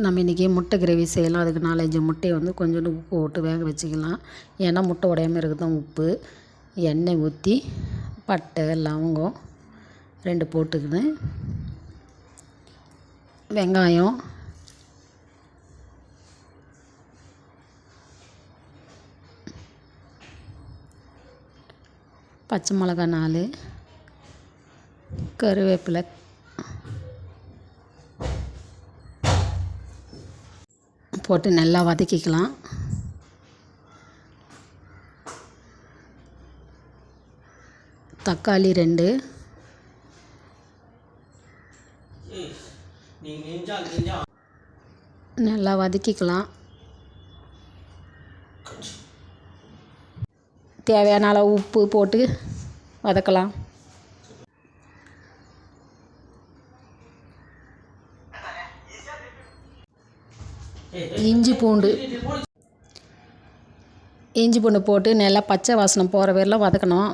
நம்ம இன்றைக்கி முட்டை கிரேவி செய்யலாம். அதுக்கு 4-5 முட்டையை வந்து கொஞ்சோண்டு உப்பு போட்டு வேக வச்சுக்கலாம். ஏன்னா முட்டை உடையாமல் இருக்க தான் உப்பு. எண்ணெய் ஊற்றி பட்டை லவங்கம் 2 போட்டுக்கின்னு வெங்காயம் பச்சை மிளகாய் 4 கருவேப்பிலை போட்டு நல்லா வதக்கிக்கலாம். தக்காளி 2 நல்லா வதக்கிக்கலாம். தேவையான அளவு உப்பு போட்டு வதக்கலாம். இஞ்சி பூண்டு போட்டு நல்லா பச்சை வாசனை போகிற வரையிலும் வதக்கணும்.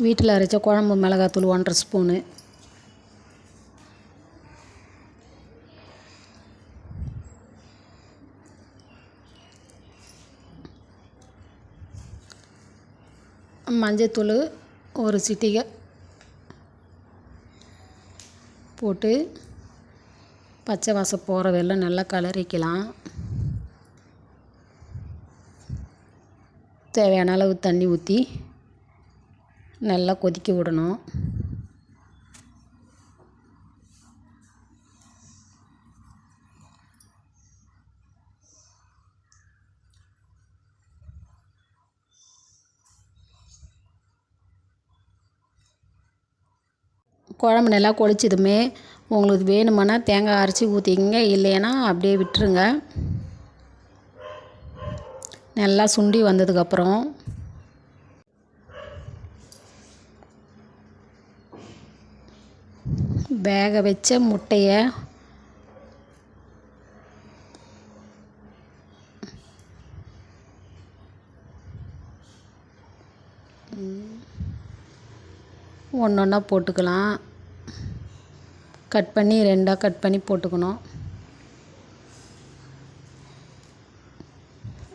வீட்டில் அரைச்ச குழம்பு மிளகாத்தூள் 1½ ஸ்பூனு, மஞ்சத்தூள் 1 சிட்டிகை போட்டு பச்சை வாசம் போகிற வரையிலும் நல்லா கலரிக்கலாம். தேவையான அளவு தண்ணி ஊற்றி நல்லா கொதிக்க விடணும். குழம்பு நல்லா கொதிச்சதுமே உங்களுக்கு வேணுமானா தேங்காய் அரைச்சி ஊற்றிக்கிங்க, இல்லைன்னா அப்படியே விட்டுருங்க. நல்லா சுண்டி வந்ததுக்கப்புறம் வேக வச்ச முட்டையை ஒன்றா போட்டுக்கலாம். கட் பண்ணி 2ஆக கட் பண்ணி போட்டுக்கணும்.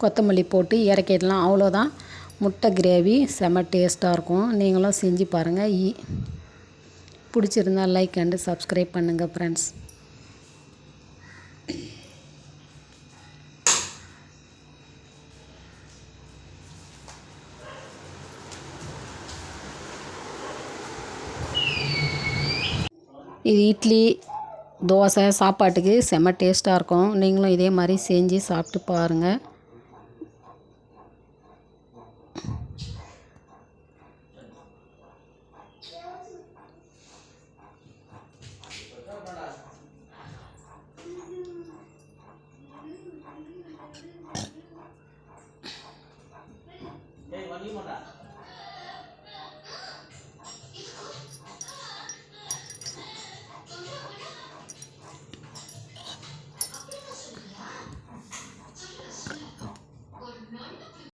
கொத்தமல்லி போட்டு இறக்கிடலாம். அவ்வளோதான், முட்டை கிரேவி செம்ம டேஸ்ட்டாக இருக்கும். நீங்களும் செஞ்சு பாருங்கள். பிடிச்சிருந்தால் லைக் அண்டு சப்ஸ்கிரைப் பண்ணுங்கள் ஃப்ரெண்ட்ஸ். இது இட்லி தோசை சாப்பாட்டுக்கு செம்ம டேஸ்ட்டாக இருக்கும். நீங்களும் இதே மாதிரி செஞ்சு சாப்பிட்டு பாருங்கள்.